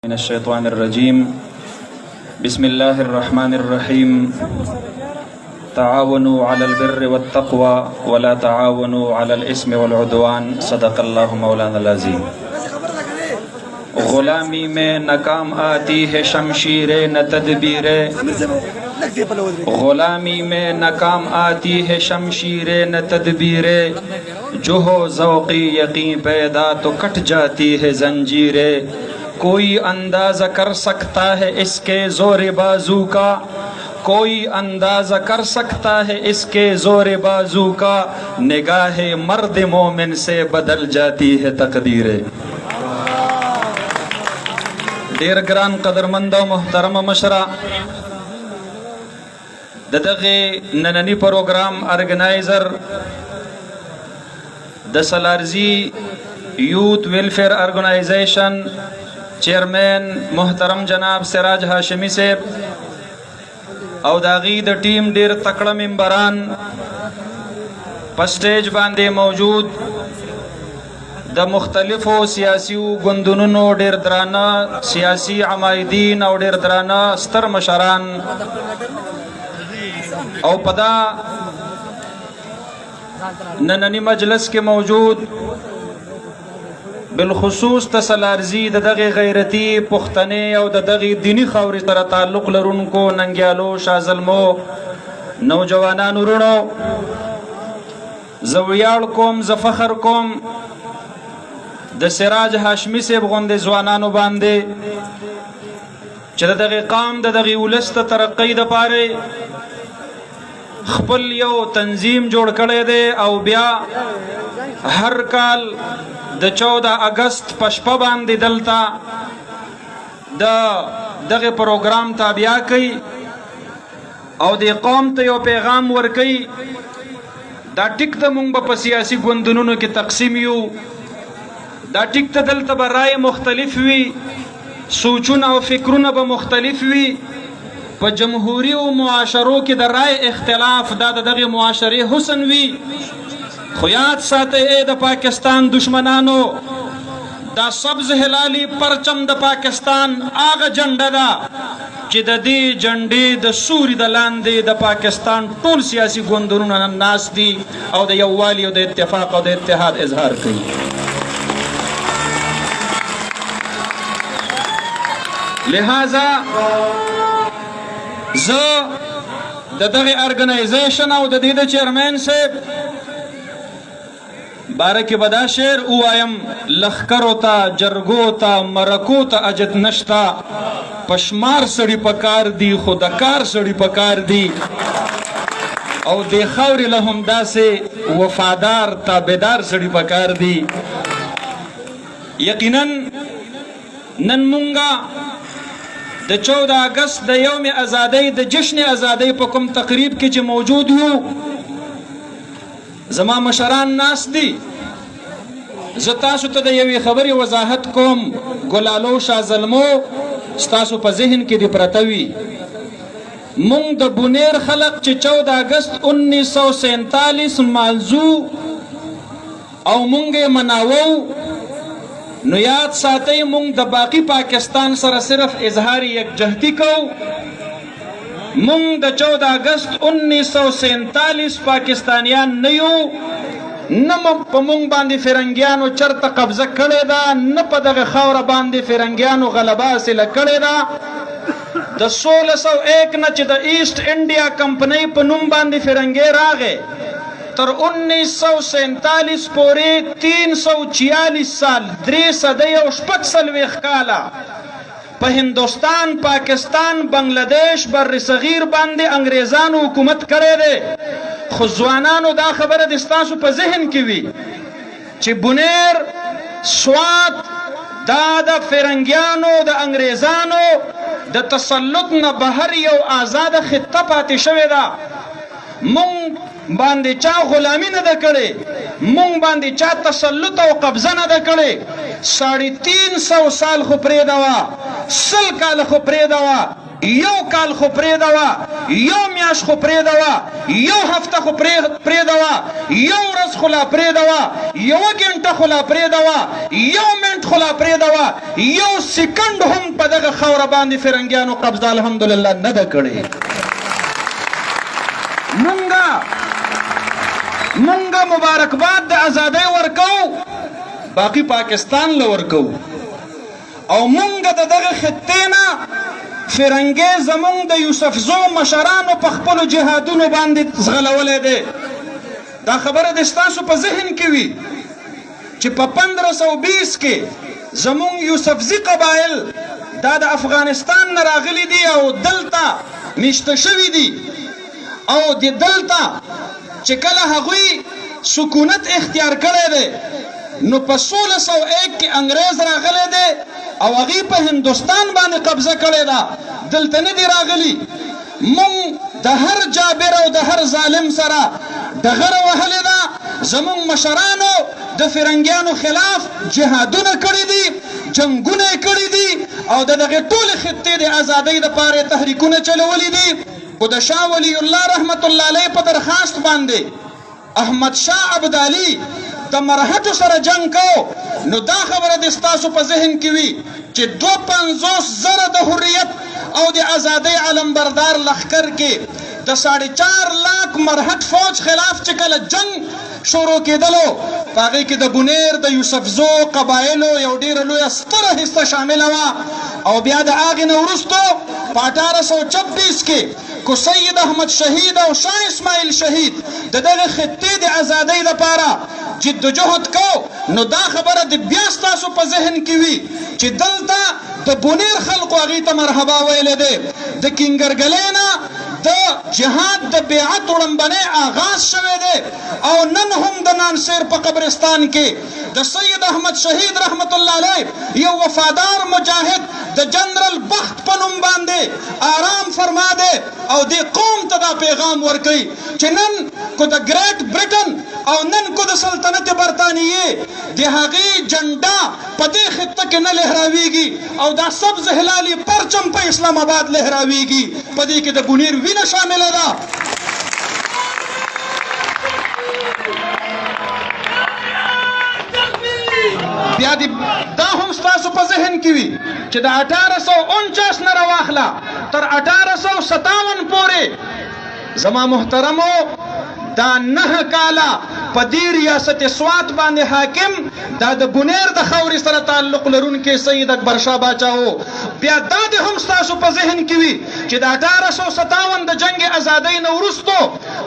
من الشيطان الرجيم بسم الله الرحمن الرحيم تعاونوا على البر والتقوى ولا تعاونوا على الإثم والعدوان صدق الله مولانا العظيم غلامی میں ناکام آتی ہے شمشیر نہ تدبیر غلامی میں ناکام آتی ہے شمشیر نہ تدبیر جو ہو ذوقی یقین پیدا تو کٹ جاتی ہے زنجیریں کوئی اندازہ کر سکتا ہے اس کے زور بازو کا کوئی اندازہ کر سکتا ہے اس کے زور بازو کا نگاہ مرد مومن سے بدل جاتی ہے تقدیریں ډیر ګران قدرمند او محترم مشره د دغه نننی پروګرام ارګنایزر د سلارزی یوت ویلفیر ارګنایزیشن چیئرمین محترم جناب سراج هاشمی صاحب او داغي د ټیم ډیر تکړه ممبران په سټیج باندې موجود د مختلفو سیاسي ګوندونو ډیر درانه سیاسي عمایدین او ډیر درانه ستر مشران او پدا نننی مجلس کې موجود بالخصوص تسلارزی د دغه غیرتی پښتنې او د دغه دینی خاورې سره تعلق لرونکو ننګیالو شازلمو نوجوانانو ورونو زویاړ کوم ز فخر کوم د سراج هاشمی صاحب غوندې ځوانانو باندې چې د دغه قام د دغه ولست ترقی د پاره خپل یو تنظیم جوړ کړی دی او بیا هر کال د 14 اگست پشپا باندې دلتا دغه پروګرام تابع کوي او د قوم ته یو پیغام ورکوي دا ټیک ته مونږ په سیاسي ګوندونو کې تقسیم یو دا ټیک ته دلته به رای مختلف وي سوچونه او فکرونه به مختلف وي په جمهوری او معاشرو کې د رای اختلاف دا دغه معاشري حسن وي خو یاد ساته د پاکستان دشمنانو دا سبز هلالی پرچم د پاکستان آغا جنډه ده چې د دې جنډې د سوري د لاندې د پاکستان ټول سیاسي ګوندونو ناس دي او د یووالي او د اتفاق او د اتحاد اظهار کوي لہذا زه د دغه ارګنایزیشن او د دې د چیرمن صاحب بارک بدا شعر اوایم لخکرو تا جرگو تا مرکو تا اجت نشتا پشمار سڑی پکار دی خودکار سڑی پکار دی او دی خور لهم دا سے وفادار تابدار سڑی پکار دی یقینا نن مونگا د 14 اگست د یوم ازادۍ د جشن ازادۍ په کوم تقریب کې چې موجود یو زما مشران ناس دي زه تاسو ته د یوې خبرې وضاحت کوم ګلالو شازلمو ستاسو په ذهن کې دی پرته وي مونږ د بونیر خلق چې 14 اگست 1947 مانځو او مونږ یې مناوو نو یاد ساتئ مونږ د باقی پاکستان سره صرف اظهار یکجهتی کو مونږ د 14 اگست 1947 پاکستانیان نه یو نه په مونږ باندې فرنګیانو چرته قبضه کړې ده نه په دغه خاوره باندې فرنګیانو غلبه حاصله کړې ده د 1601 نه چې د ایسټ انډیا کمپنۍ په نوم باندې فرنګي راغې تر 1947 پورې 346 سال 340 کاله په هندوستان پاکستان بنگلاديش بر صغیر باندې انګريزانو حکومت کړی دی خو ځوانانو دا خبره د ستاسو په ذهن کې وي چې بونیر سوات دا د فرنګیانو د انګريزانو د تسلط نه بهر یو آزاد خطه پاتې شوې ده مونږ باندې چا غلامی نه ده کړې مونږ باندې چا تسلط او قبضه نه ده کړې 350 سال خو پرېږده وه 100 کاله خو پرېږده وه یو کال خو پرېږدوه، یو میاشت خو پرېږدوه، یو هفته خو پرېږدوه، یو ورځ خو لا پرېږدوه، یوه ګنټه خو لا پرېږدوه، یو منټ خو لا پرېږدوه، یو سیکنډ هم په دغه خاوره باندې فرنګیانو قبضه الحمدلله نه ده کړې. مونږه مبارکباد د ازادۍ ورکو، باقي پاکستان له ورکو. او مونږه د دغه خطې نه فرنګي زمونږ د یوسفزو مشرانو په خپلو جهادونو باندې ځغلولی دی. دا خبره د ستاسو په ذهن کې وي چې په 1520 کې زمونږ یوسفزي قبایل دا د افغانستان نه راغلي دي او دلته میشته شوي دي، او د دلته چې کله هغوی سکونت اختیار کړی دی نو په 1601 کې انګریز راغلی دی او هغوی په هندوستان باندې قبضه کړې ده، دلته نه دي راغلي. مونږ د هر جابر او د هر ظالم سره ډغره وهلې ده. زمونږ مشرانو د فرنګیانو خلاف جهادونه کړي دي، جنګونه یې کړي دي او د دغې ټولې خطې د ازادۍ دپاره تحریکونه چلولي دي. خو د شاه ولی الله رحمت الله علیه په درخواست باندې احمد شاه ابدالي د مرهټو سره جنگ کو، نو دا خبره د ستاسو په ذهن کې وي چې 52,000 د حریت او د ازادۍ علمبردار لښکر کې د 4.5 لاک مرهټ فوج خلاف چې کله جنگ شروع کېدلو په هغې کې د بونیر د یوسفزو قبایلو یو ډېره لویه ستره حصه شامله وه. او بیا د هغې نه وروستو په 1826 کې کو سید احمد شهید او شاه اسماعیل شهید د دغه خطې د ازادۍ لپاره جدوجهد کو، نو دا خبره د بیا ستاسو په ذهن کې وي چې دلته د بونیر خلقو هغې ته مرحبا ویلی دی. د کینګرګلۍ نه د جهاد د بیعت وړاندې آغاز شوی دی او نن هم د نانسیر په قبرستان کې د سید احمد شهید رحمت الله علیه یو وفادار مجاهد د جنرال بخت په نوم باندې آرام فرما دی او دې قوم ته دا پیغام ورکوي چې نن کو د ګریټ برټن او نن کو د سلطنت برطانیې د هغې جنډا په دې خطه کې نه لهراویږي او دا سبز هلالي پرچم په اسلام آباد لهراویږي، په دې کې د بونیر وینه شامله ده. بیا دا هم ستاسو په ذهن کې وي چې د 1849 نه راواخله تر 1857 پورې زما محترمو دا 9 کاله په دې ریاست سوات باندې حاکم دا د بونیر د خاورې سره تعلق لرونکی سید اکبر شاه باچا و. بیا دا د هم ستاسو په ذهن کې وي چې د 1857 د جنګ ازادۍ نه وروستو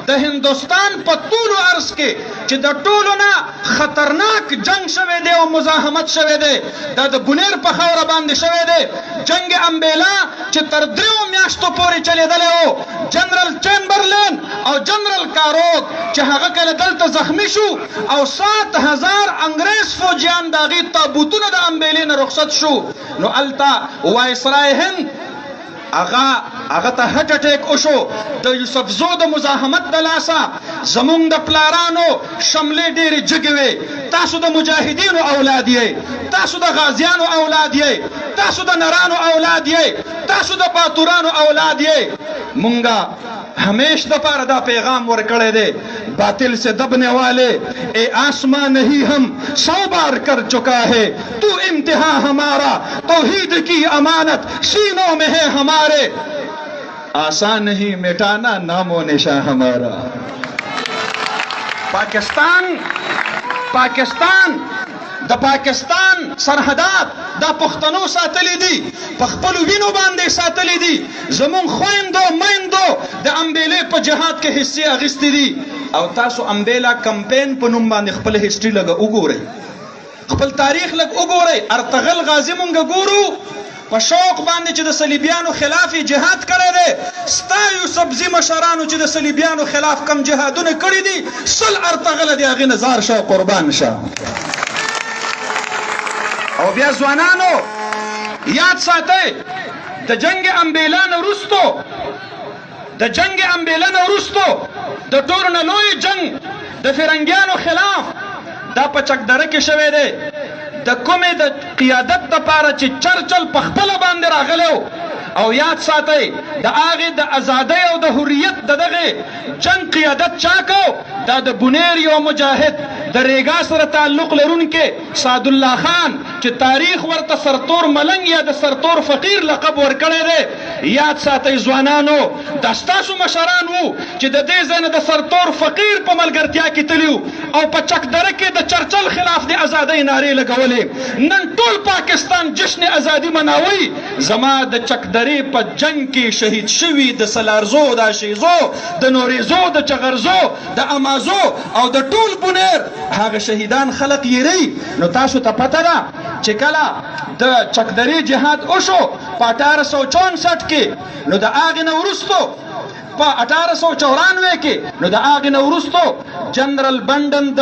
د هندوستان په ټولو عرض کې چې د ټولو نه خطرناک جنگ شوی دی او مزاحمت شوی دی دا د بونیر په خاوره باندې شوی دی. جنگ امبیلا چې تر 3 میاشتو پورې چلیدلی و، جنرال چیمبرلین او جنرال کاروک چې هغه کله دلته زخمی شو او 7000 انګریز فوجیان د هغې تابوتونه د امبیلې نه رخصت شو، نو هلته وایسرای هند هغه ته هټ اټیک وشو. د یوسفزو د مزاحمت د لاسه زمونږ د پلارانو شملې ډېرې جګې وې. تاسو د مجاهدینو اولاد یې، تاسو د غازیانو اولاد یې، تاسو د نرانو اولاد یې، تاسو د باتورانو اولاد یې. مونږه ہمیش دپاره دا پیغام ورکړی دی باطل سے دبنے والے اے آسمان نہیں ہم 100 بار کر چکا ہے تو امتحان ہمارا توحید کی امانت سینوں میں ہے ہمارے آسان نہیں مٹانا نام و نشان ہمارا. پاکستان د پاکستان سرحدات دا پښتنو ساتلی دي، په خپلو وینو باندې ساتلی دي. زمونږ خویندو میندو د امبیلې په جهاد کې حصې اخیستې دي. او تاسو امبیلا کمپین په نوم باندې خپل هسټري لږ وګورئ، خپل تاریخ لږ وګورئ. ارتغل غازي مونږ ګورو په شوق باندې چې د صلیبیانو خلاف جهاد کړی دی. ستا یوسفزي مشرانو چې د صلیبیانو خلاف کم جهادونه کړي دي 100 ارتغله د هغې نه زار شه قربان شه. او بیا ځوانانو یاد ساتئ د جنگ امبیلا نه وروستو د ټولو نه لوی جنگ د فرنګیانو خلاف دا په چکدره کې شوی دی. د کومې د قیادت دپاره چې چرچل په خپله باندې راغلی و او یاد ساتئ د هغې د ازادۍ او د حریت د دغې جنګ قیادت چا کو؟ دا د بونیر یو مجاهد د ریګا سره تعلق لرونکي سعدالله خان چې تاریخ ورته سرتور ملنګ یا د سرتور فقیر لقب ورکړی دی. یاد ساتئ ځوانانو، دا ستاسو مشران وو چې د دې ځای نه د سرتور فقیر په ملګرتیا کې تلي او په چکدره کې د چرچل خلاف د ازادۍ نارې لګولې. نن ټول پاکستان جشن ازادي مناوي. زما د چکدرې په جنگ کې شهید شوي د سلارزو، د شیزو، د نوریزو، د چغرزو، د امازو او د ټول بونیر هغه شهیدان خلق یری. نو تاسو ته پته ده چې کله د چکدرې جهاد وشو په 1864 کې، نو د هغې نه وروستو په 1894 کې، نو د هغې نه وروستو جنرال بنډن د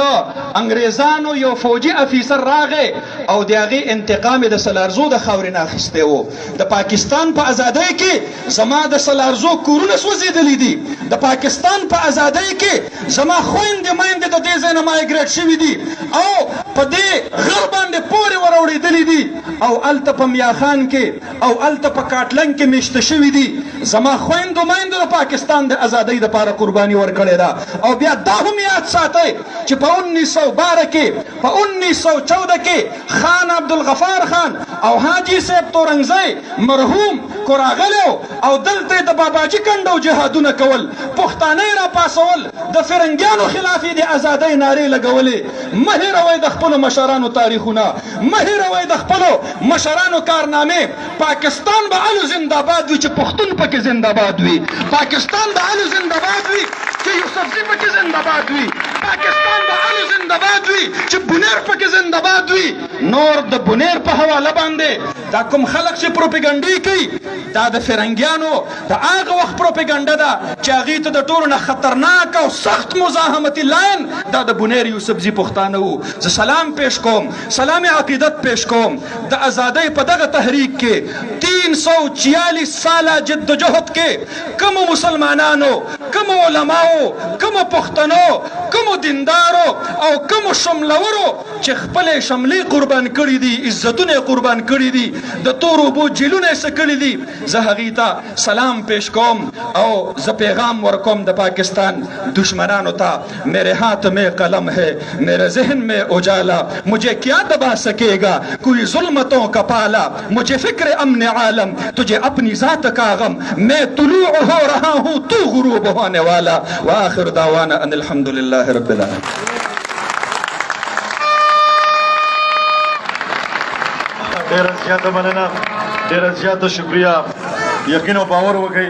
انګریزانو یو فوجي افیسر راغی او د هغې انتقام یې د سلارزو د خاورې نه اخیستی و. د پاکستان په ازادۍ کې زما د سلارزو کورونه سوځېدلي دي. د پاکستان په ازادۍ کې زما خویندې میندې د دې ځای نه مایګریټ شوي دي او په دې غر باندې پورې وروړېدلي دي او هلته په میاخان کې او هلته په کاټلنګ کې میشته شوي دي. زما خویندو میندو د پاکستان د ازادۍ دپاره قرباني ورکړې ده. او بیا دا هم یاد ساتئ چې په 1912 کې، په 1914 کې خان عبدالغفار خان او حاجي صاحب تورنګزی مرحوم کو راغلی او دلته د باباجي کنډو جهادونه کول، پښتانه یې راپاڅول، د فرنګیانو خلاف یې د ازادۍ نارې لګولې. مه هېروئ د خپلو مشرانو تاریخونه، مه هېروئ د خپلو مشرانو کارنامې. پاکستان به الو زنده‌باد وي چې پښتون پکې زنده‌باد وي. پاکستان به الو زنده‌باد وي چې یوسفزي پکې زنده‌باد وي. پاکستان به الو زنده‌باد وي چې بونیر پکې زنده‌باد وي. نور د بونیر په حواله باندې دا کوم خلک چې پروپاګانډې کوي، دا د فرنګیانو د هغه وخت پروپاګانډه ده چې هغې ته د ټولو نه خطرناک او سخت مزاحمتي لاین دا د بونیر یوسفزي پښتانه وو. زه سلام پیش کوم، سلام عقیدت پیش کوم. د ازادۍ په دغه تحریک کې 346 ساله جدوجهد کې کومو مسلمانانو، کومو علماو، کومو پښتنو، کومو دیندارو او کومو شملورو چې خپلې شملې قربان کړي دي، عزتونه قربان کړي دي، د تورو اوبو جیلونه یې څه کړي دي، زه هغې ته سلام پیش کوم او زه پیغام ورکوم د پاکستان دشمنانو ته. میرے ہاتھ میں قلم ہے، میرے ذہن میں اجالا، مجھے کیا دبا سکے گا کوئی ظلمتوں کا پالا. مجھے فکر امن عالم، تجھے اپنی ذات کا غم، میں طلوع ہو رہا ہوں تو غروب ہونے والا. وآخر دعوانا ان الحمد للہ رب العالمین. ډېره زیاته مننه، ډېره زیاته شکریه. یقین او باور وکړئ